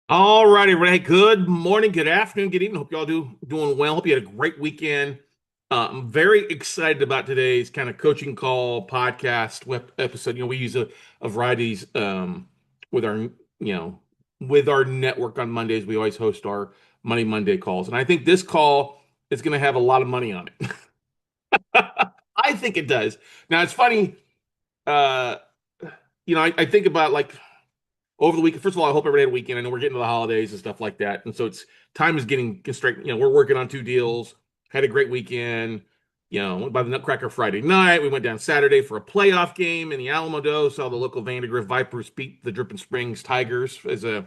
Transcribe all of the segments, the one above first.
All right, everybody. Hey, good morning, good afternoon, good evening. Hope you all doing well. Hope you had a great weekend. I'm very excited about today's kind of coaching call podcast episode. We use a variety with our with our network on Mondays. We always host our Money Monday calls, and I think this call is going to have a lot of money on it. I think it does. Now it's funny. Uh, I think about like over the weekend. First of all, I hope everybody had a weekend. I know we're getting to the holidays and stuff like that, and so it's time is getting constrained. We're working on two deals. Had a great weekend. Went by the Nutcracker Friday night. We went down Saturday for a playoff game in the Alamo Dome. Saw the local Vandergrift Vipers beat the Dripping Springs Tigers as a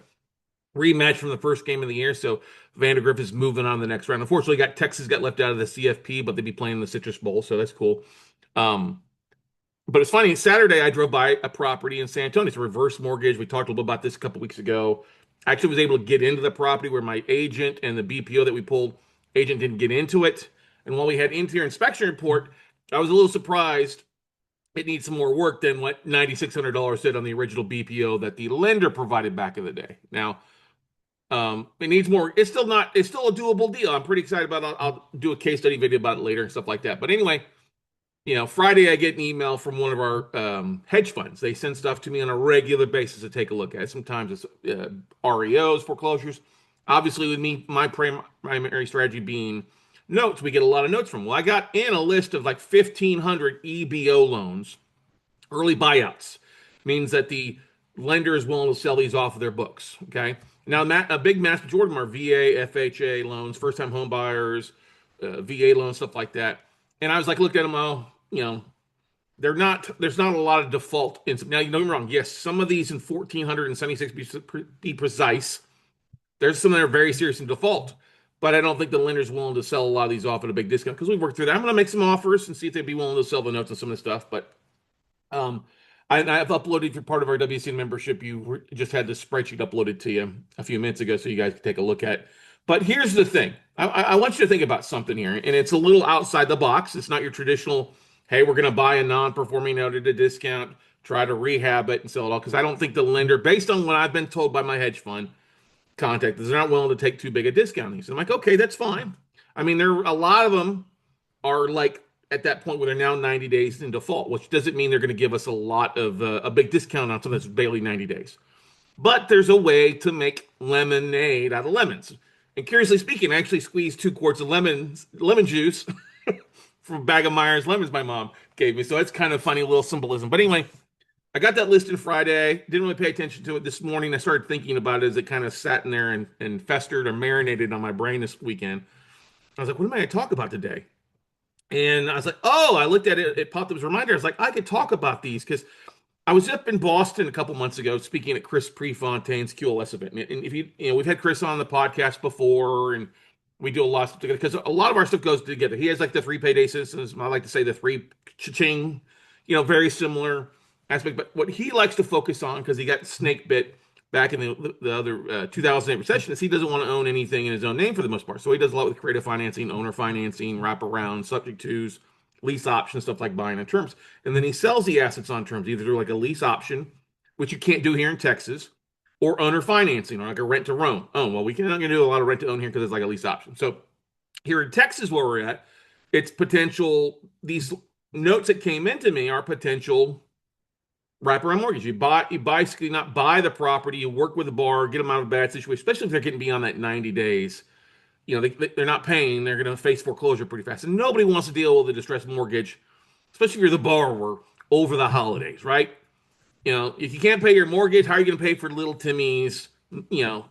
rematch from the first game of the year. So Vandergrift is moving on to the next round. Unfortunately, Texas got left out of the CFP, but they'd be playing in the Citrus Bowl, so that's cool. Um, but it's funny, Saturday I drove by a property in San Antonio. It's a reverse mortgage. We talked a little bit about this a couple weeks ago. I actually was able to get into the property where my agent and the BPO that we pulled, agent didn't get into it. And while we had interior inspection report, I was a little surprised it needs some more work than what $9,600 said on the original BPO that the lender provided back in the day. Now, it needs more. It's still a doable deal. I'm pretty excited about it. I'll do a case study video about it later and stuff like that. But anyway, Friday I get an email from one of our hedge funds. They send stuff to me on a regular basis to take a look at. Sometimes it's REOs, foreclosures. Obviously, with me, my primary strategy being notes, we get a lot of notes from. Well, I got in a list of like 1,500 EBO loans, early buyouts. Means that the lender is willing to sell these off of their books. Okay. Now, a big mass majority of them are VA, FHA loans, first time home buyers, VA loans, stuff like that. And I was like, looked at them, oh, there's not a lot of default. Now, you know me wrong. Yes, some of these in 1,476 be precise. There's some that are very serious in default, but I don't think the lender's willing to sell a lot of these off at a big discount because we worked through that. I'm going to make some offers and see if they'd be willing to sell the notes and some of the stuff. But um, I've uploaded for part of our WCN membership. Just had the spreadsheet uploaded to you a few minutes ago, so you guys can take a look at. But here's the thing: I want you to think about something here, and it's a little outside the box. It's not your traditional, "Hey, we're going to buy a non-performing note at a discount, try to rehab it and sell it all." Because I don't think the lender, based on what I've been told by my hedge fund contact, they're not willing to take too big a discount. So I'm like, okay, that's fine. I mean, there a lot of them are like at that point where they're now 90 days in default, which doesn't mean they're going to give us a lot of a big discount on something that's barely 90 days. But there's a way to make lemonade out of lemons. And curiously speaking, I actually squeezed 2 quarts of lemon juice from a bag of Myers lemons my mom gave me. So it's kind of funny, little symbolism. But anyway, I got that listed Friday. Didn't really pay attention to it this morning. I started thinking about it as it kind of sat in there and festered or marinated on my brain this weekend. I was like, what am I going to talk about today? And I was like, oh, I looked at it. It popped up as a reminder. I was like, I could talk about these because I was up in Boston a couple months ago speaking at Chris Prefontaine's QLS event. And if we've had Chris on the podcast before, and we do a lot of stuff together because a lot of our stuff goes together. He has like the three payday systems. I like to say the three cha-ching, very similar aspect. But what he likes to focus on, because he got snake bit back in the other 2008 recession, is he doesn't want to own anything in his own name for the most part. So he does a lot with creative financing, owner financing, wraparound, subject tos, lease options, stuff like buying on terms. And then he sells the assets on terms, either through like a lease option, which you can't do here in Texas, or owner financing, or like a rent to own. Oh, well, we can't do a lot of rent to own here because it's like a lease option. So here in Texas, where we're at, it's potential. These notes that came into me are potential wraparound mortgage. You basically not buy the property, you work with the borrower, get them out of a bad situation, especially if they're getting beyond that 90 days. They're not paying, they're going to face foreclosure pretty fast. And nobody wants to deal with a distressed mortgage, especially if you're the borrower over the holidays, right? If you can't pay your mortgage, how are you going to pay for little Timmy's,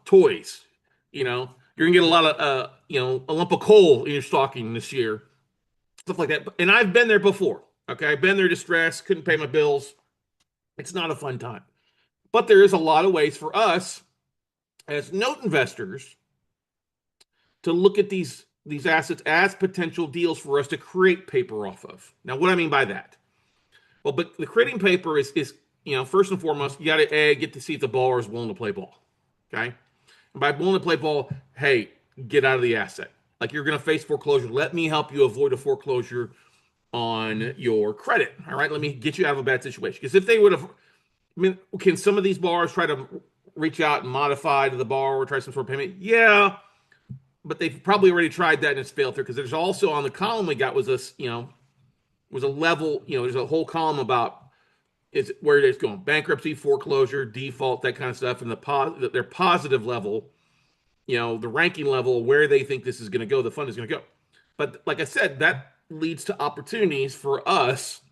toys? You're going to get a lot of, a lump of coal in your stocking this year, stuff like that. And I've been there before. Okay. I've been there distressed, couldn't pay my bills. It's not a fun time. But there is a lot of ways for us as note investors to look at these assets as potential deals for us to create paper off of. Now, what I mean by that? Well, but the creating paper is first and foremost, you got to get to see if the baller is willing to play ball. Okay, and by willing to play ball, hey, get out of the asset. Like you're going to face foreclosure. Let me help you avoid a foreclosure on your credit. All right, let me get you out of a bad situation. Because if they would have, I mean, can some of these borrowers try to reach out and modify to the borrower, try some sort of payment? Yeah, but they've probably already tried that and it's failed through because there's also on the column we got was this, was a level, there's a whole column about is where it's going, bankruptcy, foreclosure, default, that kind of stuff, and their positive level, the ranking level where they think this is going to go, the fund is going to go. But like I said, that leads to opportunities for us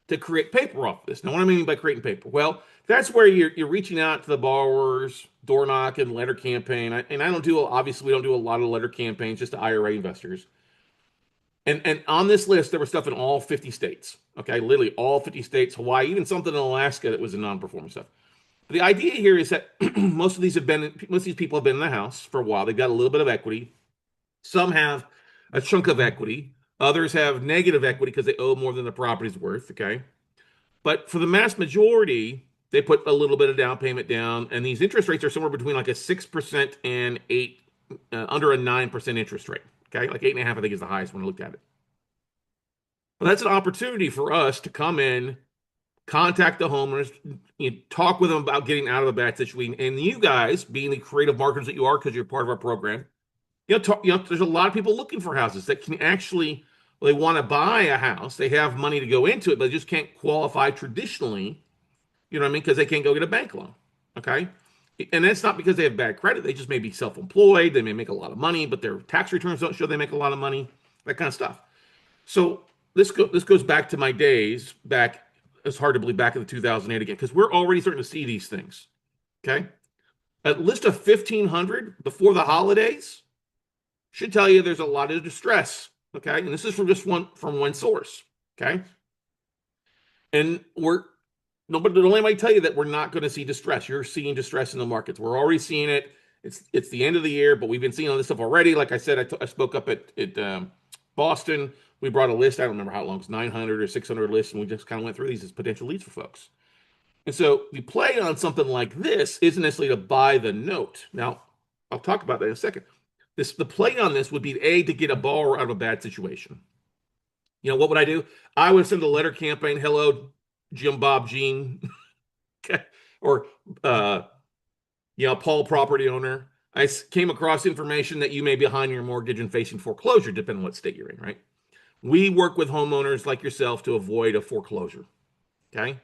to create paper off this. Now, what I mean by creating paper? Well, that's where you're reaching out to the borrowers, door knocking, letter campaign. And I don't do, obviously, we don't do a lot of letter campaigns, just to IRA investors. And on this list, there was stuff in all 50 states. Okay, literally all 50 states, Hawaii, even something in Alaska that was a non-performing stuff. But the idea here is that most of these people have been in the house for a while. They've got a little bit of equity. Some have a chunk of equity. Others have negative equity because they owe more than the property's worth. Okay, but for the mass majority, they put a little bit of down payment down, and these interest rates are somewhere between like a 6% and under a 9% interest rate. Okay, like 8.5, I think is the highest when I looked at it. Well, that's an opportunity for us to come in, contact the homeowners, talk with them about getting out of a bad situation. And you guys, being the creative marketers that you are, because you're part of our program, there's a lot of people looking for houses that can actually, well, they want to buy a house. They have money to go into it, but they just can't qualify traditionally, you know what I mean? Because they can't go get a bank loan. Okay. And that's not because they have bad credit. They just may be self-employed. They may make a lot of money, but their tax returns don't show they make a lot of money, that kind of stuff. So this goes back to my days back. It's hard to believe back in the 2008 again, because we're already starting to see these things. Okay. A list of 1,500 before the holidays should tell you there's a lot of distress. Okay. And this is from one source. Okay. And nobody might tell you that we're not going to see distress. You're seeing distress in the markets. We're already seeing it. It's the end of the year, but we've been seeing all this stuff already. Like I said, I spoke up at Boston. We brought a list. I don't remember how long. It's 900 or 600 lists, and we just kind of went through these as potential leads for folks. And so the play on something like this isn't necessarily to buy the note. Now, I'll talk about that in a second. The play on this would be to get a borrower out of a bad situation. What would I do? I would send a letter campaign. Hello, Jim, Bob, Gene, or Paul, property owner. I came across information that you may be behind your mortgage and facing foreclosure, depending on what state you're in, right? We work with homeowners like yourself to avoid a foreclosure. Okay.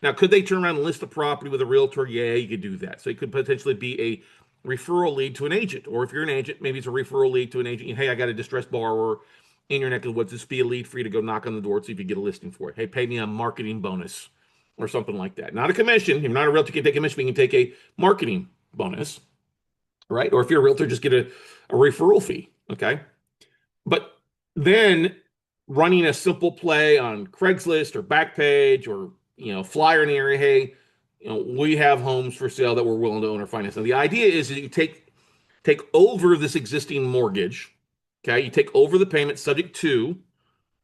Now, could they turn around and list a property with a realtor? Yeah, you could do that. So it could potentially be a referral lead to an agent, or if you're an agent, maybe it's a referral lead to an agent. Hey, I got a distressed borrower in your neck of the woods. This be a lead for you to go knock on the door and see if you get a listing for it. Hey, pay me a marketing bonus or something like that. Not a commission. If you're not a realtor, you can take a commission, but you can take a marketing bonus, right? Or if you're a realtor, just get a referral fee. Okay. But then running a simple play on Craigslist or Backpage or flyer in the area, hey, we have homes for sale that we're willing to own or finance. Now the idea is that you take over this existing mortgage. Okay, you take over the payment subject to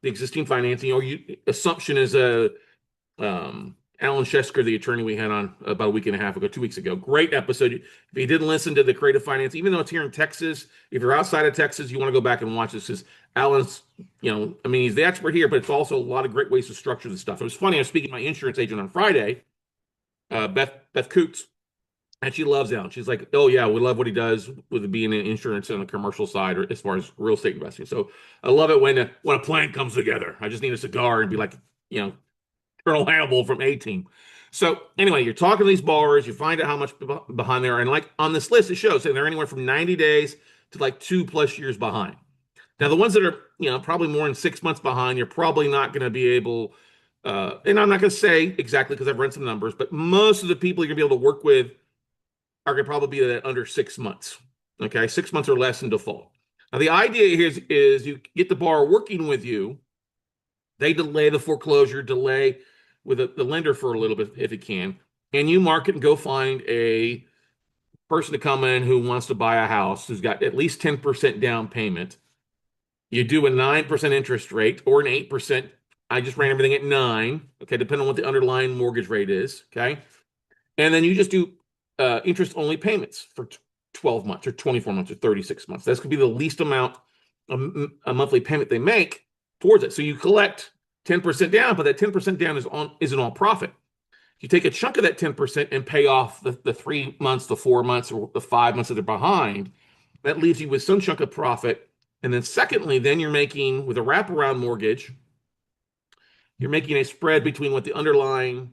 the existing financing, or assumption is Alan Shesker, the attorney we had on about a week and a half ago, 2 weeks ago. Great episode. If you didn't listen to the creative finance, even though it's here in Texas, if you're outside of Texas, you want to go back and watch this, because Alan's, he's the expert here, but it's also a lot of great ways to structure the stuff. It was funny. I was speaking to my insurance agent on Friday, Beth Coots, and she loves Alan. She's like, oh yeah, we love what he does with being in insurance on the commercial side, or as far as real estate investing. So I love it when a plan comes together. I just need a cigar and be like, Colonel Hannibal from A-Team. So anyway, you're talking to these borrowers, you find out how much behind they are. And like on this list, it shows that they're anywhere from 90 days to like 2+ years behind. Now, the ones that are, probably more than 6 months behind, you're probably not going to be able, and I'm not going to say exactly because I've run some numbers, but most of the people you're going to be able to work with are going to probably be under 6 months. Okay, 6 months or less in default. Now, the idea here is you get the borrower working with you. They delay the foreclosure, delay with the lender for a little bit if it can, and you market and go find a person to come in who wants to buy a house, who's got at least 10% down payment. You do a 9% interest rate or an 8%. I just ran everything at 9, okay, depending on what the underlying mortgage rate is, okay? And then you just do interest-only payments for 12 months or 24 months or 36 months. That's going to be the least amount of a monthly payment they make towards it. So you collect 10% down, but that 10% down isn't all profit. You take a chunk of that 10% and pay off the 3 months, the 4 months, or the 5 months that they're behind. That leaves you with some chunk of profit. And then secondly, then you're making with a wraparound mortgage, you're making a spread between what the underlying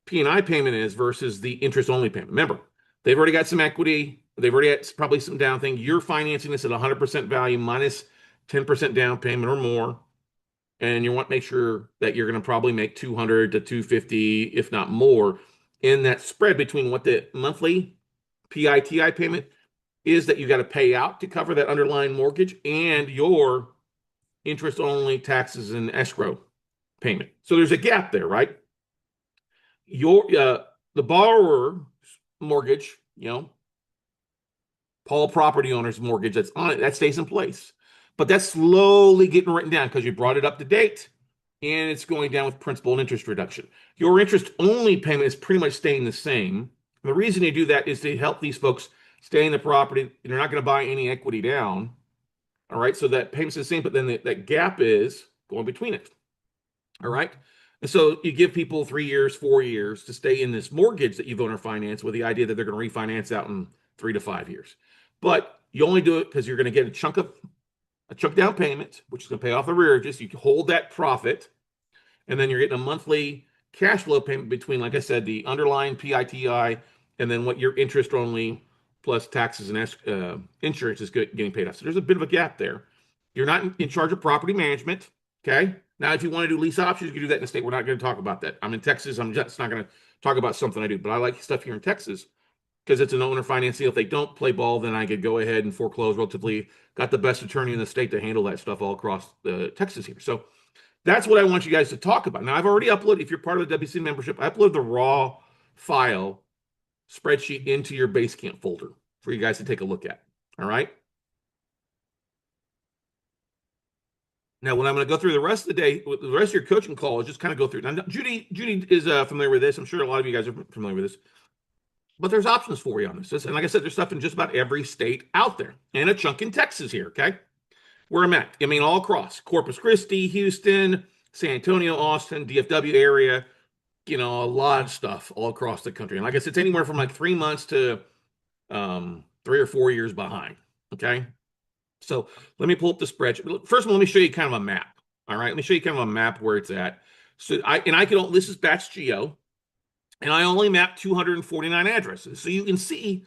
P&I payment is versus the interest only payment. Remember, they've already got some equity. They've already got probably some down thing. You're financing this at 100% value minus 10% down payment or more. And you want to make sure that you're going to probably make 200 to 250, if not more, in that spread between what the monthly PITI payment is that you got to pay out to cover that underlying mortgage and your interest only taxes and escrow payment. So there's a gap there, right? Your the borrower mortgage, Paul property owner's mortgage that's on it, that stays in place. But that's slowly getting written down because you brought it up to date and it's going down with principal and interest reduction. Your interest only payment is pretty much staying the same. And the reason you do that is to help these folks stay in the property. They're not going to buy any equity down. All right. So that payment's the same, but then that gap is going between it. All right. And so you give people 3 years, 4 years to stay in this mortgage that you've owner financed with the idea that they're going to refinance out in 3 to 5 years. But you only do it because you're going to get a chunk down payment, which is going to pay off the rearages. You can hold that profit, and then you're getting a monthly cash flow payment between, like I said, the underlying PITI and then what your interest only plus taxes and insurance is getting paid off. So there's a bit of a gap there. You're not in charge of property management. Okay. Now, if you want to do lease options, you can do that in the state. We're not going to talk about that. I'm in Texas. I'm just not going to talk about something I do, but I like stuff here in Texas because it's an owner finance deal. If they don't play ball, then I could go ahead and foreclose relatively. Got the best attorney in the state to handle that stuff all across Texas here. So that's what I want you guys to talk about. Now, I've already uploaded, if you're part of the WC membership, I uploaded the raw file spreadsheet into your Basecamp folder for you guys to take a look at. All right. Now, when I'm going to go through the rest of the day, the rest of your coaching call is just kind of go through. Now, Judy is familiar with this. I'm sure a lot of you guys are familiar with this. But there's options for you on this. And like I said, there's stuff in just about every state out there and a chunk in Texas here, okay? Where I'm at. I mean, all across. Corpus Christi, Houston, San Antonio, Austin, DFW area, a lot of stuff all across the country. And like I said, it's anywhere from like 3 months to 3 or 4 years behind, okay? So let me pull up the spreadsheet. First of all, let me show you kind of a map. All right, let me show you kind of a map where it's at. So this is batch geo, and I only map 249 addresses. So you can see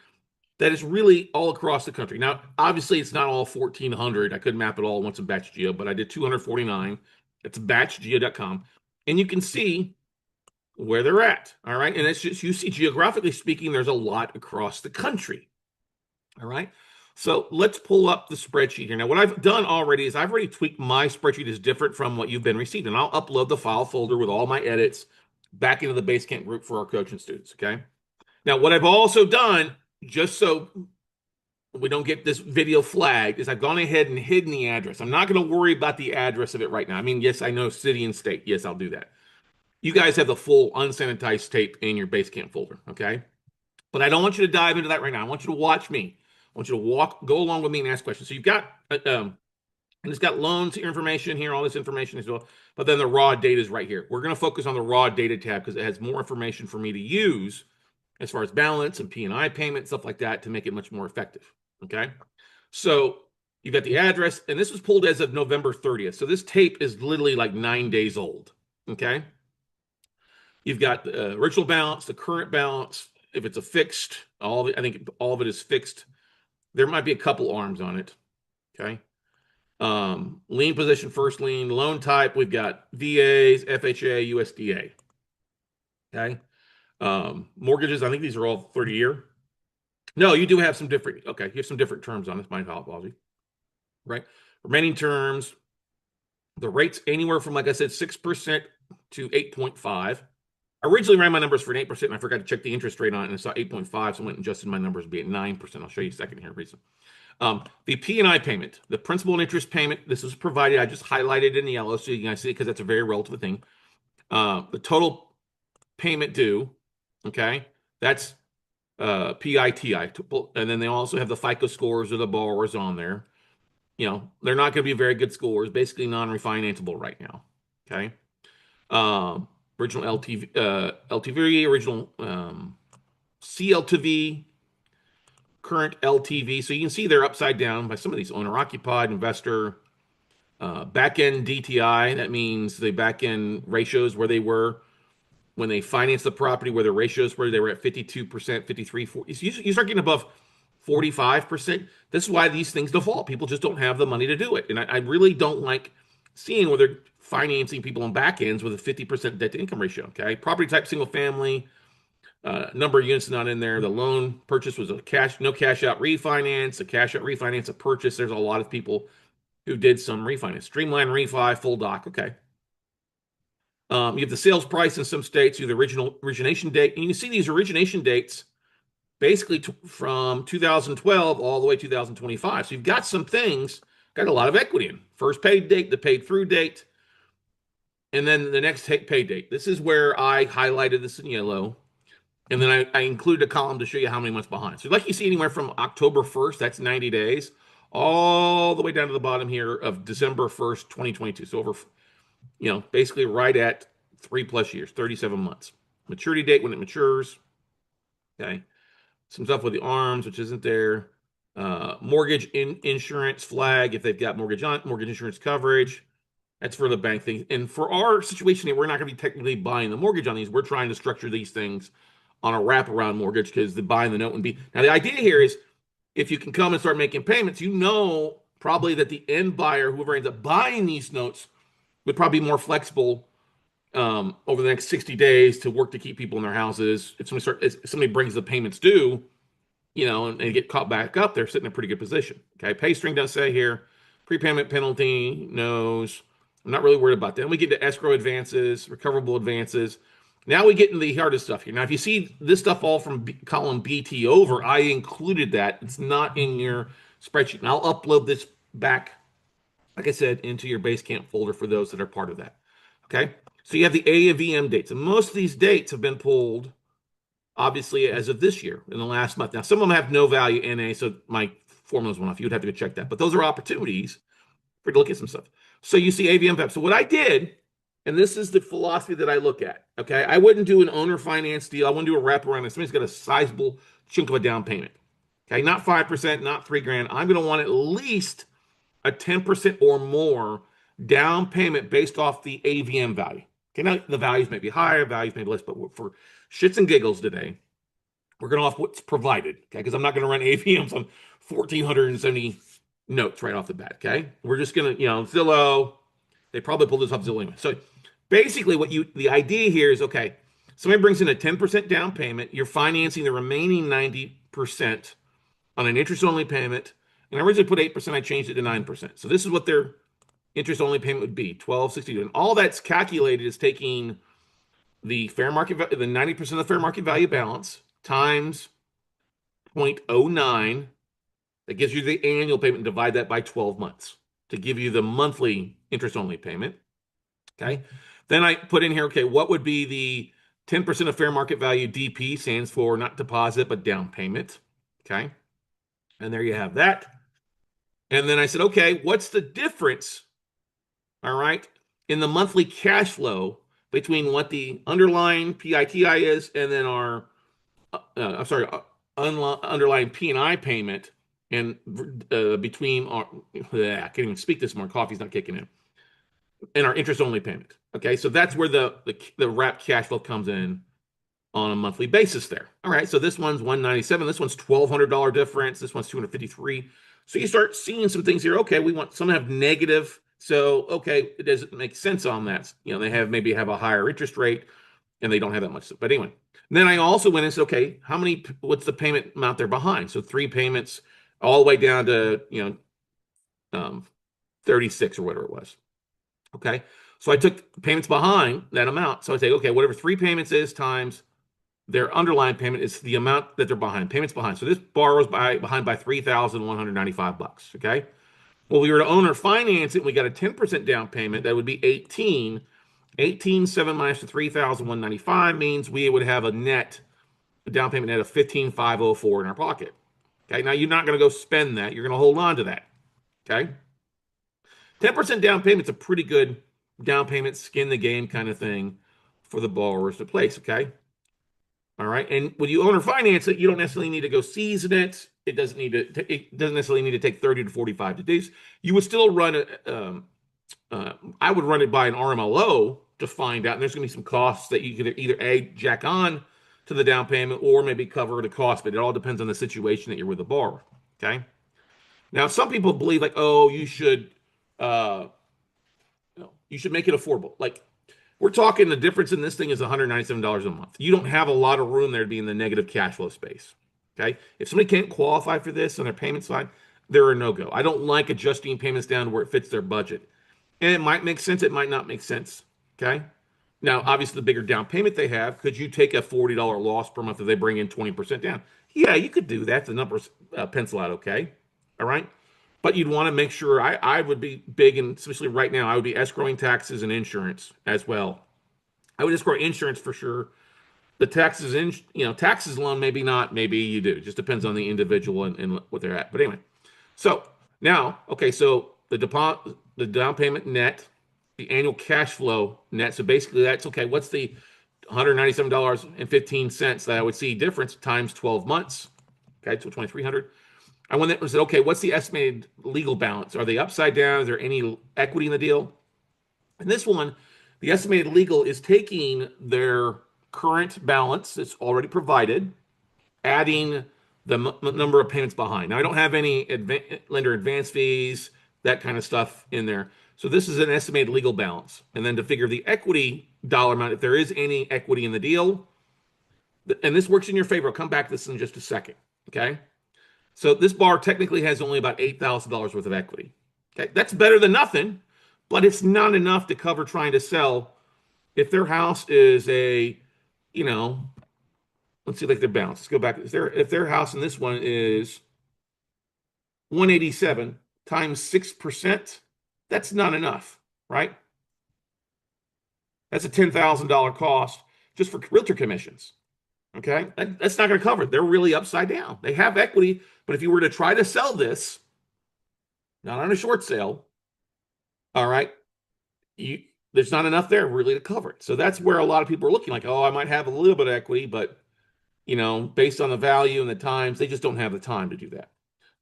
that it's really all across the country. Now, obviously, it's not all 1,400. I couldn't map it all once in batch geo, but I did 249. It's batchgeo.com, and you can see where they're at. All right, and it's just you see geographically speaking, there's a lot across the country. All right. So let's pull up the spreadsheet here. Now, what I've done already is I've already tweaked my spreadsheet is different from what you've been receiving. I'll upload the file folder with all my edits back into the Basecamp group for our coaching students, okay? Now, what I've also done, just so we don't get this video flagged, is I've gone ahead and hidden the address. I'm not going to worry about the address of it right now. I mean, yes, I know city and state. Yes, I'll do that. You guys have the full unsanitized tape in your Basecamp folder, okay? But I don't want you to dive into that right now. I want you to watch me. I want you to go along with me and ask questions. So you've got, and it's got loans information here, all this information as well. But then the raw data is right here. We're going to focus on the raw data tab because it has more information for me to use as far as balance and P&I payment, stuff like that to make it much more effective. Okay. So you've got the address, and this was pulled as of November 30th. So this tape is literally like 9 days old. Okay. You've got the original balance, the current balance. If it's a fixed, I think all of it is fixed. There might be a couple arms on it. Okay. Lien position, first lien, loan type. We've got VAs, FHA, USDA. Okay. Mortgages, I think these are all 30-year. No, you do have some different, okay. You have some different terms on this. My apology. Right. Remaining terms, the rates anywhere from, like I said, 6% to 8.5. I originally ran my numbers for an 8%, and I forgot to check the interest rate on it, and I saw 8.5, so I went and adjusted my numbers to be at 9%. I'll show you a second here, reason. The P&I payment, the principal and interest payment, this was provided. I just highlighted in yellow so you can see it because that's a very relative thing. The total payment due, okay, that's PITI. And then they also have the FICO scores of the borrowers on there. They're not going to be very good scores, basically non-refinanceable right now, okay? original LTV, original CLTV, current LTV. So you can see they're upside down by some of these owner occupied, investor, back end DTI. That means the back end ratios where they were when they financed the property, where the ratios were, they were at 52%, 53, 40. You start getting above 45%. This is why these things default. People just don't have the money to do it. And I really don't like seeing where they're financing people on back ends with a 50% debt to income ratio. Okay. Property type, single family, number of units not in there. The loan purchase was no cash out refinance, a cash out refinance, a purchase. There's a lot of people who did some refinance, streamline refi, full doc. Okay. You have the sales price in some states, you have the origination date, and you can see these origination dates basically from 2012 all the way 2025. So you've got some things, got a lot of equity in. First paid date, the paid through date, and then the next pay date. This is where I highlighted this in yellow. And then I included a column to show you how many months behind. So like you see anywhere from October 1st, that's 90 days, all the way down to the bottom here of December 1st, 2022. So over, basically right at 3+ years, 37 months. Maturity date when it matures. Okay. Some stuff with the arms, which isn't there. Mortgage insurance flag, if they've got mortgage insurance coverage. That's for the bank thing. And for our situation here, we're not going to be technically buying the mortgage on these. We're trying to structure these things on a wraparound mortgage because the buying the note would be. Now, the idea here is if you can come and start making payments, probably that the end buyer, whoever ends up buying these notes, would probably be more flexible over the next 60 days to work to keep people in their houses. If somebody brings the payments due, and they get caught back up, they're sitting in a pretty good position. Okay, pay string does say here, prepayment penalty, knows. I'm not really worried about that. Then we get to escrow advances, recoverable advances. Now we get into the hardest stuff here. Now, if you see this stuff all from column BT over, I included that. It's not in your spreadsheet. And I'll upload this back, like I said, into your Basecamp folder for those that are part of that. Okay, so you have the AVM dates. And most of these dates have been pulled, obviously, as of this year, in the last month. Now, some of them have no value NA, so my formulas went off. You would have to go check that. But those are opportunities for you to look at some stuff. So you see AVM VEP. So what I did, and this is the philosophy that I look at, okay? I wouldn't do an owner finance deal. I wouldn't do a wraparound if somebody's got a sizable chunk of a down payment. Okay, not 5%, not $3,000. I'm going to want at least a 10% or more down payment based off the AVM value. Okay, now the values may be higher, values may be less, but for shits and giggles today, we're going off what's provided, okay? Because I'm not going to run AVMs on 1,470 notes right off the bat, okay? We're just going to, Zillow, they probably pulled this off Zillow anyway. So basically the idea here is, okay, somebody brings in a 10% down payment, you're financing the remaining 90% on an interest-only payment, and I originally put 8%, I changed it to 9%. So this is what their interest-only payment would be, $1,262. And all that's calculated is taking the fair market, the 90% of the fair market value balance times 0.09. That gives you the annual payment, and divide that by 12 months to give you the monthly interest-only payment. Okay. Then I put in here, okay, what would be the 10% of fair market value? DP stands for not deposit, but down payment. Okay. And there you have that. And then I said, okay, what's the difference, all right, in the monthly cash flow between what the underlying PITI is and then our, underlying P&I payment, and between our, I can't even speak this more, coffee's not kicking in, and our interest-only payment. Okay, so that's where the wrap cash flow comes in on a monthly basis there. All right, so this one's $197, this one's $1,200 difference, this one's $253. So you start seeing some things here. Okay, we want some have negative. So, okay, it doesn't make sense on that. They maybe have a higher interest rate and they don't have that much. But anyway, then I also went and said, okay, what's the payment amount they're behind? So 3 payments all the way down to, 36 or whatever it was. Okay, so I took payments behind that amount. So I say, okay, whatever 3 payments is times their underlying payment is the amount that they're behind, payments behind. So this borrower's behind by $3,195. Okay. Well, we were to owner finance it, we got a 10% down payment. That would be 18. 7 minus the 3,195 means we would have a down payment net of 15,504 in our pocket. Okay. Now you're not going to go spend that. You're going to hold on to that. Okay. 10% down payment's a pretty good down payment, skin the game kind of thing for the borrowers to place. Okay. All right. And when you owner finance it, you don't necessarily need to go season it. It doesn't necessarily need to take 30 to 45 days. You would still run it. I would run it by an RMLO to find out. And there's going to be some costs that you could either jack on to the down payment or maybe cover the cost, but it all depends on the situation that you're with the borrower. Okay. Now, some people believe like, oh, uh, you should make it affordable. Like we're talking the difference in this thing is $197 a month. You don't have a lot of room there to be in the negative cash flow space. Okay. If somebody can't qualify for this on their payment side, they're a no-go. I don't like adjusting payments down to where it fits their budget. And it might make sense, it might not make sense. Okay. Now, obviously, the bigger down payment they have, could you take a $40 loss per month if they bring in 20% down? Yeah, you could do that. The numbers pencil out okay. All right. But you'd want to make sure I would be big, and especially right now, I would be escrowing taxes and insurance as well. I would escrow insurance for sure. The taxes taxes alone, maybe not, maybe you do. It just depends on the individual and what they're at. But anyway, so now, okay, so the down payment net, the annual cash flow net. So basically, that's okay. What's the $197.15 that I would see difference times 12 months? Okay, so 2,300. I went there and said, okay, what's the estimated legal balance? Are they upside down? Is there any equity in the deal? And this one, the estimated legal is taking their current balance that's already provided, adding the number of payments behind. Now, I don't have any lender advance fees, that kind of stuff in there. So this is an estimated legal balance. And then to figure the equity dollar amount, if there is any equity in the deal, and this works in your favor. I'll come back to this in just a second. Okay. So this bar technically has only about $8,000 worth of equity. Okay. That's better than nothing, but it's not enough to cover trying to sell. If their house is you know, let's see, like their balance. Let's go back. If their house in this one is 187 times 6%, that's not enough, right? That's a $10,000 cost just for realtor commissions. Okay, that's not going to cover it. They're really upside down. They have equity, but if you were to try to sell this, not on a short sale, all right, there's not enough there really to cover it. So that's where a lot of people are looking like, oh, I might have a little bit of equity, but based on the value and the times, they just don't have the time to do that.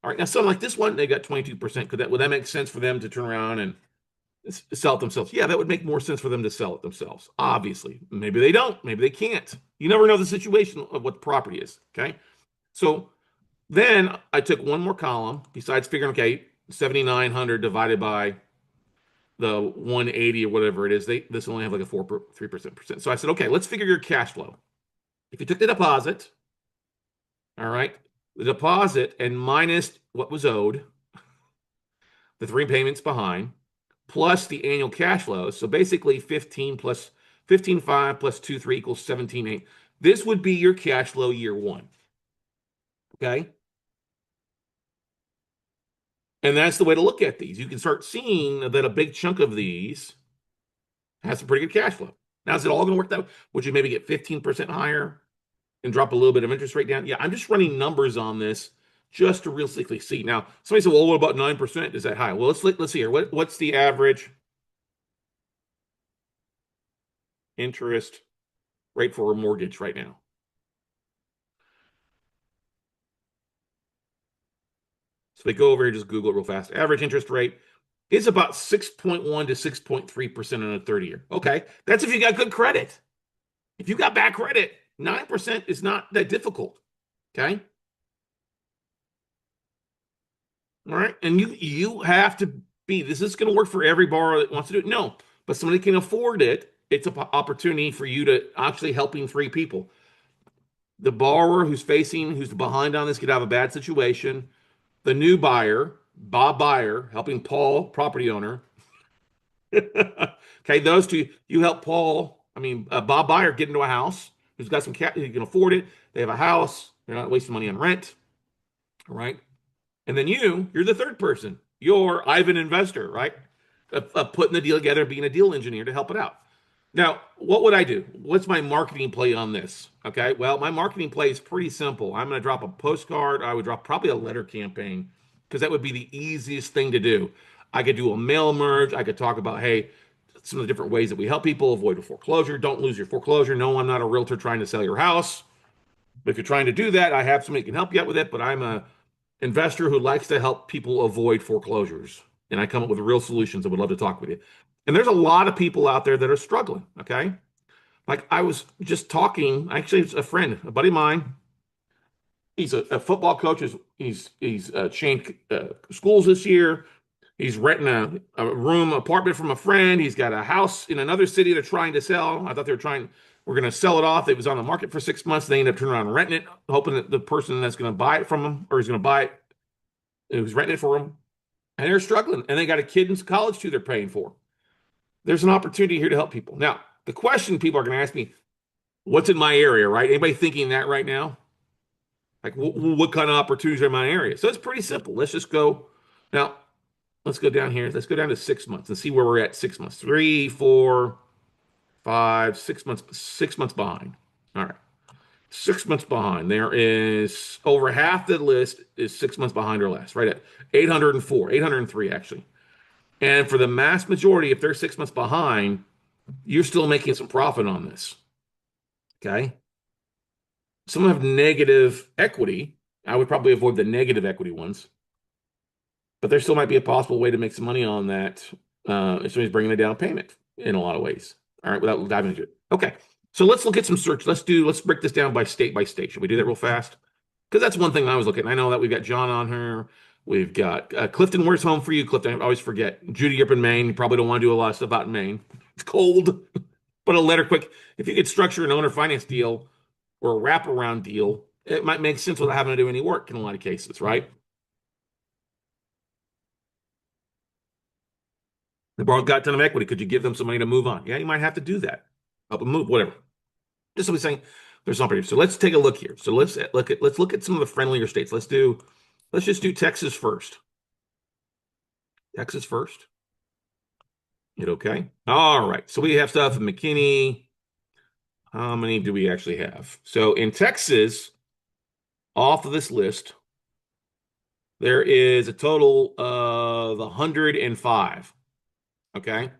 All right, now something like this one, they got 22%. Would that make sense for them to turn around and sell it themselves? Yeah, that would make more sense for them to sell it themselves. Obviously, maybe they don't, maybe they can't. You never know the situation of what the property is. Okay, so then I took one more column besides figuring, okay, 7,900 divided by the 180 or whatever it is. This only have like a 3%. So I said, okay, let's figure your cash flow. If you took the deposit, all right, the deposit and minus what was owed, the 3 payments behind, plus the annual cash flow. So basically 15.5 plus 2.3 equals 17.8. This would be your cash flow year one. Okay. And that's the way to look at these. You can start seeing that a big chunk of these has some pretty good cash flow. Now, is it all going to work that way? Would you maybe get 15% higher and drop a little bit of interest rate down? Yeah, I'm just running numbers on this just to realistically see. Now, somebody said, well, what about 9%? Is that high? Well, let's see here. What's the average interest rate for a mortgage right now? So they go over here, just Google it real fast. Average interest rate is about 6.1 to 6.3% on a 30-year. Okay, that's if you got good credit. If you got bad credit, 9% is not that difficult. Okay. All right. And you have to this is going to work for every borrower that wants to do it. No, but somebody can afford it. It's an opportunity for you to actually helping 3 people. The borrower who's behind on this could have a bad situation. The new buyer, Bob Buyer, helping Paul, property owner. Okay, those two, you help Bob Buyer get into a house who's got some cash, he can afford it. They have a house. They're not wasting money on rent. All right. And then you're the third person. You're Ivan investor, right? Putting the deal together, being a deal engineer to help it out. Now, what would I do? What's my marketing play on this? Okay, well, my marketing play is pretty simple. I'm going to drop a postcard. I would drop probably a letter campaign because that would be the easiest thing to do. I could do a mail merge. I could talk about, hey, some of the different ways that we help people avoid a foreclosure. Don't lose your foreclosure. No, I'm not a realtor trying to sell your house. But if you're trying to do that, I have somebody who can help you out with it. But I'm a investor who likes to help people avoid foreclosures. And I come up with real solutions. I would love to talk with you. And there's a lot of people out there that are struggling. Okay. Like I was just talking, actually, it's a friend, a buddy of mine. He's a football coach. He's changed schools this year. He's renting a room apartment from a friend. He's got a house in another city they're trying to sell. I thought they were going to sell it off. It was on the market for 6 months. They ended up turning around and renting it, hoping that the person that's going to buy it from him or is going to buy it, who's renting it for him, and they're struggling. And they got a kid in college too they're paying for. There's an opportunity here to help people. Now, the question people are going to ask me, what's in my area, right? Anybody thinking that right now? Like, what kind of opportunities are in my area? So it's pretty simple. Let's just go. Now, let's go down here. Let's go down to 6 months and see where we're at 6 months. 3, 4, 5, 6 months, 6 months behind. All right. 6 months behind. There is over half the list is 6 months behind or less, right at 804, 803 actually. And for the mass majority, if they're 6 months behind, you're still making some profit on this. Okay. Some have negative equity. I would probably avoid the negative equity ones, but there still might be a possible way to make some money on that if somebody's bringing a down payment in a lot of ways. All right, without diving into it. Okay, so let's look at some search. Let's break this down by state by state. Should we do that real fast? Because that's one thing I was looking at. I know that we've got John on here. We've got Clifton. Where's home for you, Clifton? I always forget. Judy, you're up in Maine. You probably don't want to do a lot of stuff out in Maine. It's cold. But a letter quick. If you could structure an owner finance deal or a wraparound deal, it might make sense without having to do any work in a lot of cases, right? They got a ton of equity. Could you give them some money to move on? Yeah, you might have to do that. Help them move, whatever. Just somebody saying there's something. So let's take a look here. So let's look at some of the friendlier states. Let's just do Texas first. Texas first. Hit okay. All right. So we have stuff in McKinney. How many do we actually have? So in Texas, off of this list, there is a total of 105. Okay.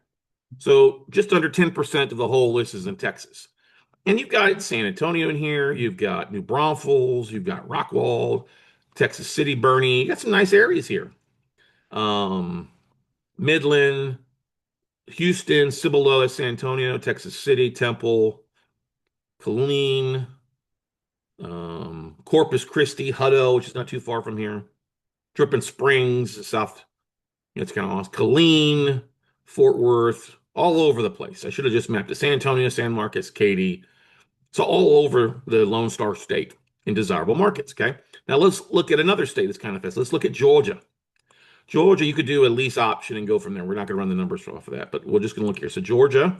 So just under 10% of the whole list is in Texas. And you've got San Antonio in here. You've got New Braunfels. You've got Rockwall, Texas City, Bernie. You got some nice areas here. Um, Midland, Houston, Cibola, San Antonio, Texas City, Temple, Killeen, Corpus Christi, Hutto, which is not too far from here. Dripping Springs, South. It's kind of awesome. Killeen, Fort Worth, all over the place. I should have just mapped it. San Antonio, San Marcos, Katy. So all over the Lone Star State in desirable markets. Okay. Now let's look at another state that's kind of fast. Let's look at Georgia. Georgia, you could do a lease option and go from there. We're not going to run the numbers off of that, but we're just going to look here. So Georgia,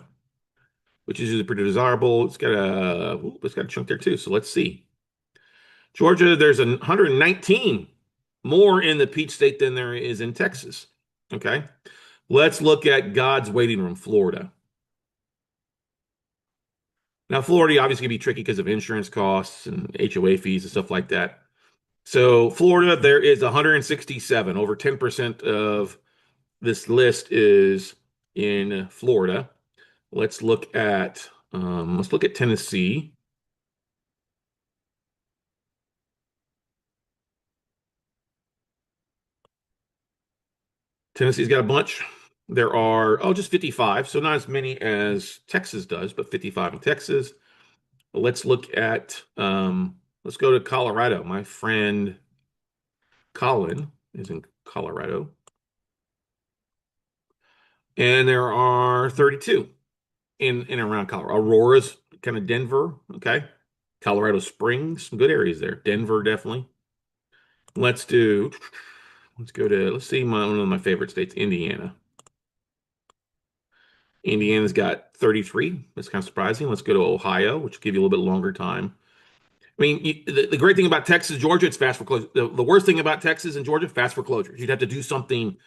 which is usually pretty desirable, it's got a chunk there too. So let's see. Georgia, there's 119 more in the Peach State than there is in Texas. Okay. Let's look at God's waiting room, Florida. Now, Florida obviously can be tricky because of insurance costs and HOA fees and stuff like that. So, Florida, there is 167. Over 10% of this list is in Florida. Let's look at Tennessee. Tennessee's got a bunch. There are just 55, so not as many as Texas does, but 55 in Texas. Let's go to Colorado. My friend Colin is in Colorado. And there are 32 in and around Colorado. Aurora's kind of Denver, okay? Colorado Springs, some good areas there. Denver, definitely. Let's see one of my favorite states, Indiana. Indiana's got 33. That's kind of surprising. Let's go to Ohio, which will give you a little bit longer time. I mean, the great thing about Texas, Georgia, it's fast foreclosure. The worst thing about Texas and Georgia, fast foreclosures. You'd have to do something,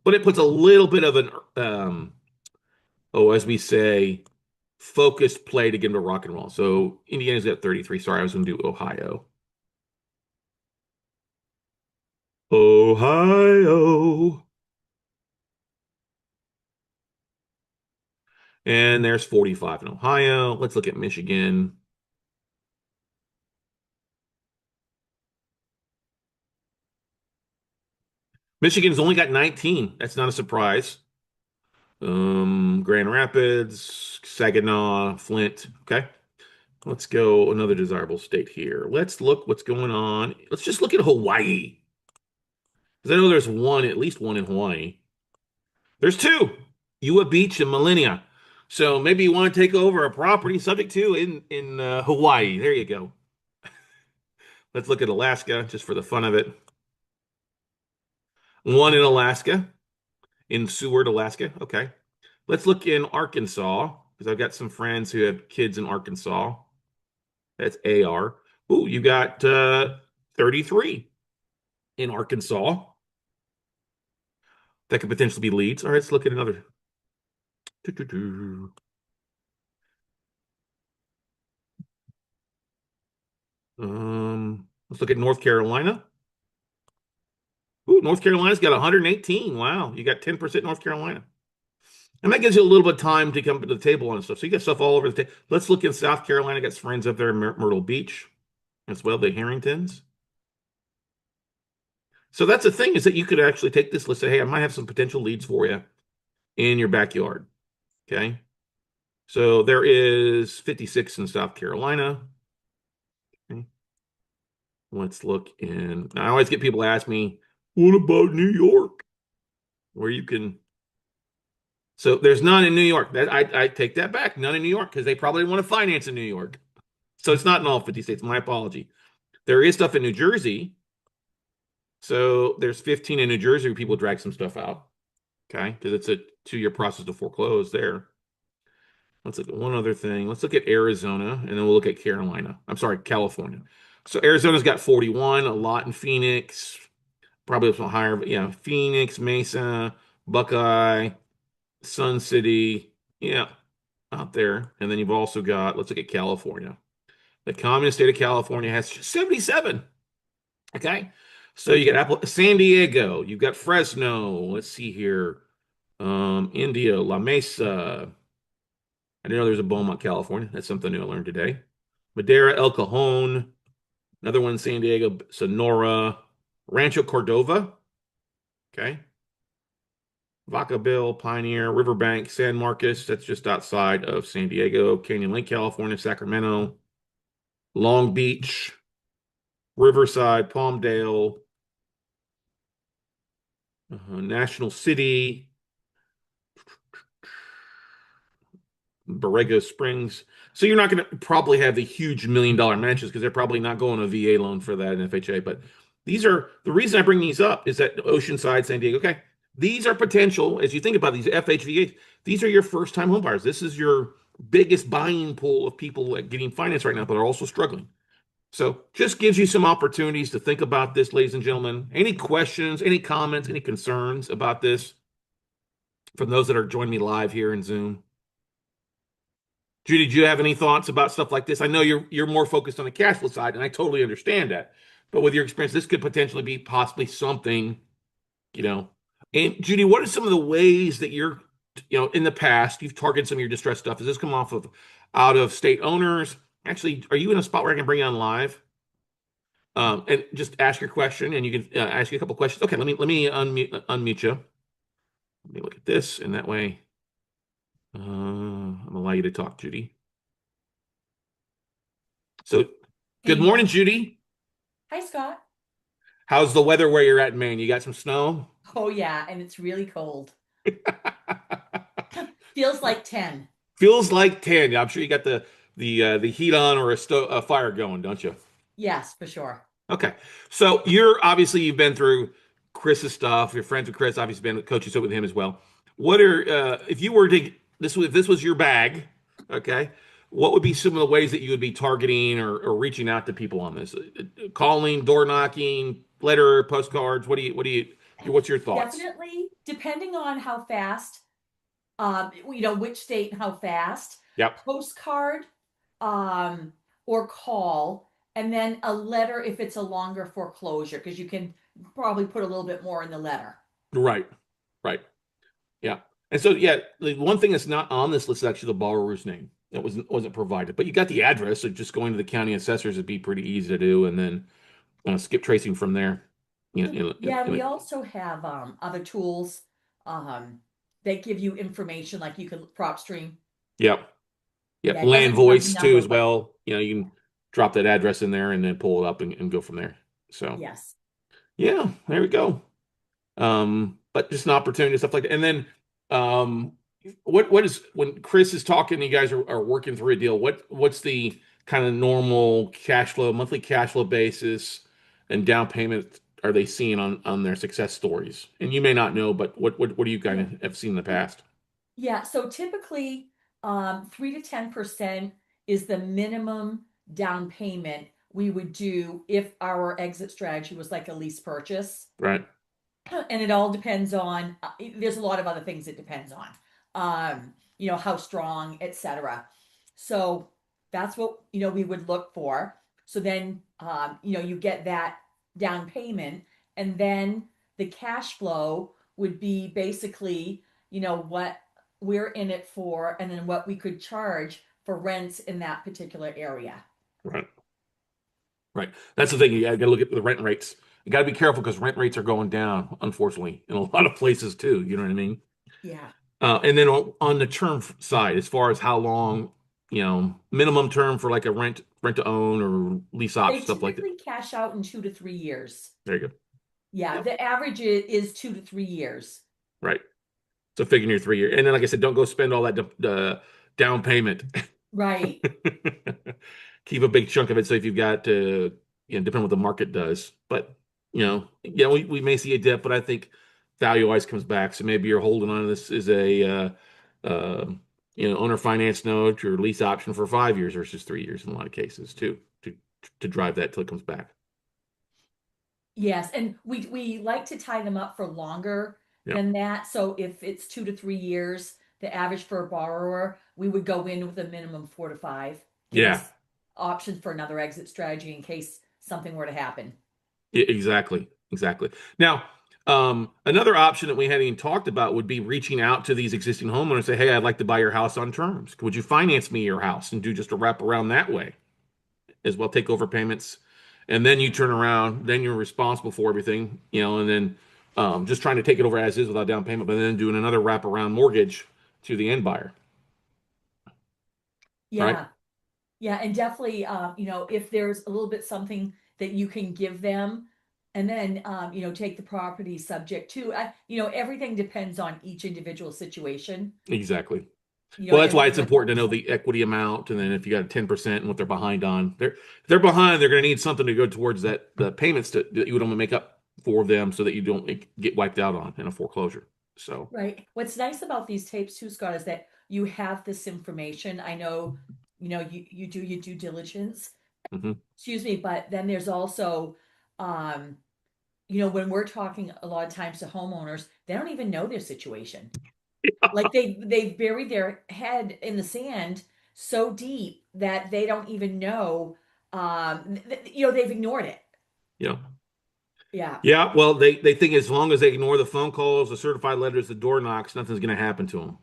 but it puts a little bit of as we say, focused play to get them to rock and roll. So Indiana's got 33. Sorry, I was going to do Ohio. Ohio. And there's 45 in Ohio. Let's look at Michigan. Michigan's only got 19. That's not a surprise. Grand Rapids, Saginaw, Flint. Okay. Let's go another desirable state here. Let's look what's going on. Let's just look at Hawaii. Because I know there's one, at least one in Hawaii. There's two, Ua Beach and Millennia. So maybe you want to take over a property subject to in Hawaii. There you go. Let's look at Alaska just for the fun of it. One in Alaska, in Seward, Alaska. Okay. Let's look in Arkansas because I've got some friends who have kids in Arkansas. That's AR. Ooh, you got 33 in Arkansas. That could potentially be leads. All right, let's look at another. Let's look at North Carolina. Ooh, North Carolina's got 118. Wow, you got 10% North Carolina. And that gives you a little bit of time to come to the table on stuff. So you got stuff all over the table. Let's look in South Carolina. Got friends up there in Myrtle Beach as well, the Harringtons. So that's the thing is that you could actually take this list, say, hey, I might have some potential leads for you in your backyard. Okay. So there is 56 in South Carolina. Okay. Let's look in. I always get people ask me, what about New York? Where you can. So there's none in New York. That I take that back. None in New York because they probably want to finance in New York. So it's not in all 50 states. My apology. There is stuff in New Jersey. So there's 15 in New Jersey where people drag some stuff out. Okay. Because it's a 2-year process to foreclose there. Let's look at one other thing. Let's look at Arizona and then we'll look at Carolina. I'm sorry, California. So Arizona's got 41, a lot in Phoenix, probably a little higher, but yeah, Phoenix, Mesa, Buckeye, Sun City, yeah, out there. And then you've also got, let's look at California. The communist state of California has 77. Okay. So you got San Diego, you've got Fresno. Let's see here. Indio, La Mesa. I didn't know there's a Beaumont, California. That's something new I learned today. Madera, El Cajon, another one in San Diego, Sonora, Rancho Cordova. Okay. Vacaville, Pioneer, Riverbank, San Marcos. That's just outside of San Diego, Canyon Lake, California, Sacramento, Long Beach, Riverside, Palmdale, National City, Borrego Springs. So you're not going to probably have the huge $1 million mansions because they're probably not going a VA loan for that in FHA. But these are the reason I bring these up is that Oceanside, San Diego. Okay, these are potential as you think about these FHVAs. These are your first time home buyers. This is your biggest buying pool of people getting finance right now, but are also struggling. So just gives you some opportunities to think about this, ladies and gentlemen. Any questions, any comments, any concerns about this from those that are joining me live here in Zoom? Judy, do you have any thoughts about stuff like this? I know you're more focused on the cash flow side, and I totally understand that. But with your experience, this could potentially be possibly something, you know. And Judy, what are some of the ways that you're, in the past, you've targeted some of your distressed stuff? Does this come off of out of state owners? Actually, are you in a spot where I can bring you on live? And just ask your question, and you can ask you a couple questions. Okay, let me unmute you. Let me look at this, and that way, I'm gonna allow you to talk, Judy. So, good Hey, morning, Judy. hi Scott. How's the weather where you're at in Maine? You got some snow? Oh yeah, and it's really cold. Feels like 10. Feels like 10. I'm sure you got the heat on or a fire going, don't you? Yes, for sure. Okay. So you've been through Chris's stuff. You're friends with Chris, obviously been coaching so with him as well. What are if you were to if this was your bag, okay, what would be some of the ways that you would be targeting or reaching out to people on this? Calling, door knocking, letter, postcards. What's your thoughts? Definitely, depending on how fast, which state and how fast, Yep. postcard, um, or call, and then a letter if it's a longer foreclosure, because you can probably put a little bit more in the letter. Right. Right. Yeah. And so, yeah, the one thing that's not on this list is actually the borrower's name. That wasn't provided, but you got the address. So just going to the county assessors would be pretty easy to do, and then skip tracing from there. Yeah, we also have other tools that give you information like you can prop stream. yep, yep. Yeah, it Land doesn't give the voice too number, as but well. You can drop that address in there and then pull it up and go from there. So yes. yeah, there we go. But just an opportunity, stuff like that. And then, um, what is when Chris is talking, you guys are working through a deal. What's the kind of normal cash flow, monthly cash flow basis, and down payment are they seeing on their success stories? And you may not know, but what do you kind Yeah. of have seen in the past? Yeah, so typically 3 to 10% is the minimum down payment we would do if our exit strategy was like a lease purchase. Right, And it all depends on there's a lot of other things it depends on, how strong, etc. So that's what we would look for. So then you get that down payment, and then the cash flow would be basically what we're in it for, and then what we could charge for rents in that particular area. right, right. That's the thing. You got to look at the rent rates. You got to be careful because rent rates are going down, unfortunately, in a lot of places too. You know what I mean? Yeah. And then on the term side, as far as how long, minimum term for like a rent to own or lease option, They stuff like that. typically cash out in 2 to 3 years. There you go. Yeah, Yep. the average is 2 to 3 years. Right. So figure your 3 year. And then, like I said, don't go spend all that down payment. Right. Keep a big chunk of it. So if you've got, depending on what the market does, but we may see a dip, but I think value wise comes back. So maybe you're holding on to this as a, uh, owner finance note or lease option for 5 years versus 3 years in a lot of cases too, to drive that till it comes back. Yes, and we like to tie them up for longer Yeah. than that. So if it's 2 to 3 years, the average for a borrower, we would go in with a minimum 4 to 5. Give Yeah. us options for another exit strategy in case something were to happen. Yeah, exactly. Exactly. Now, another option that we hadn't even talked about would be reaching out to these existing homeowners and say, "Hey, I'd like to buy your house on terms. Would you finance me your house and do just a wrap around that way as well, take over payments, and then you turn around, then you're responsible for everything, and then just trying to take it over as is without down payment, but then doing another wraparound mortgage to the end buyer, right? Yeah. Yeah, and definitely, if there's a little bit something that you can give them, and then, take the property subject to, everything depends on each individual situation, Exactly. Well, that's and why what it's their important to goals know are. the equity amount, and then if you got a 10% and what they're behind on, if they're behind, they're going to need something to go towards the payments that you would only make up for them, so that you don't get wiped out on in a foreclosure. So, Right. What's nice about these tapes too, Scott, is that you have this information. I know, you do your due diligence, mhm. excuse me, but then there's also, um, when we're talking a lot of times to homeowners, they don't even know their situation. Like they've buried their head in the sand so deep that they don't even know, they've ignored it. Yeah, Yeah. yeah. Well, they think as long as they ignore the phone calls, the certified letters, the door knocks, nothing's going to happen to them.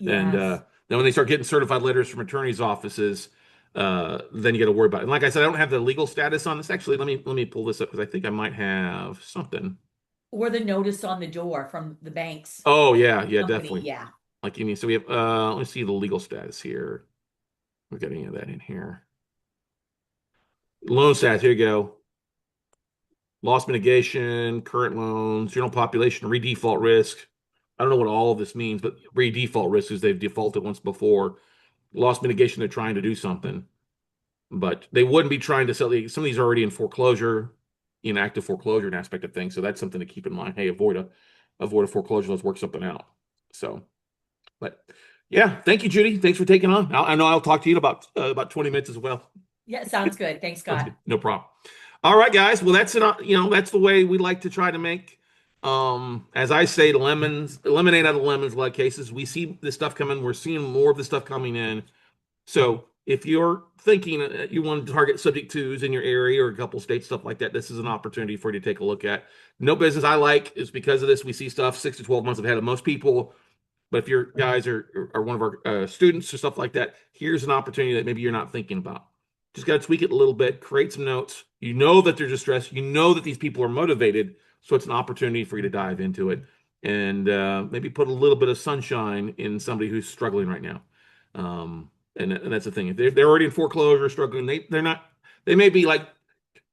And Yes. then when they start getting certified letters from attorneys' offices, then you got to worry about it. And like I said, I don't have the legal status on this. Actually, let me pull this up because I think I might have something. Or the notice on the door from the bank's Oh yeah, yeah, company. definitely. Yeah. Like you mean, so we have let me see the legal status here. We got any of that in here? Loan status, here you go. Loss mitigation, current loans, general population, redefault risk. I don't know what all of this means, but redefault risk is they've defaulted once before. Loss mitigation, they're trying to do something, but they wouldn't be trying to sell some of these are already in foreclosure, in active foreclosure and aspect of things. So that's something to keep in mind. Hey, avoid a foreclosure. Let's work something out. So, but yeah, thank you, Judy. Thanks for taking on. I know I'll talk to you in about 20 minutes as well. Yeah, sounds good. Thanks, Sounds Scott. good. No problem. All right, guys. Well, that's it. That's the way we like to try to make, as I say, lemonade out of lemons. In a lot of cases, we see this stuff coming. We're seeing more of this stuff coming in. So if you're thinking you want to target subject twos in your area or a couple states, stuff like that, this is an opportunity for you to take a look at. No business I like is because of this. We see stuff 6 to 12 months ahead of most people. But if your guys are one of our students or stuff like that, here's an opportunity that maybe you're not thinking about. Just got to tweak it a little bit, create some notes. You know that they're distressed. You know that these people are motivated. So it's an opportunity for you to dive into it and maybe put a little bit of sunshine in somebody who's struggling right now. And that's the thing. If they're already in foreclosure, struggling, they're not. They may be like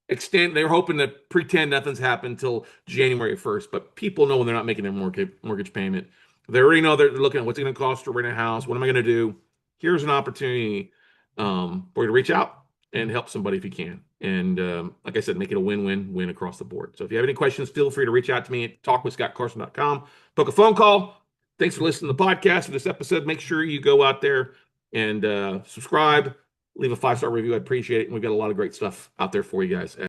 they're hoping to pretend nothing's happened until January 1st, but people know when they're not making their mortgage payment. They already know they're looking at what's it going to cost to rent a house. What am I going to do? Here's an opportunity for you to reach out and help somebody if you can. And like I said, make it a win-win-win across the board. So if you have any questions, feel free to reach out to me at talkwithscottcarson.com. Book a phone call. Thanks for listening to the podcast for this episode. Make sure you go out there and subscribe, leave a 5-star review. I appreciate it. And we've got a lot of great stuff out there for you guys.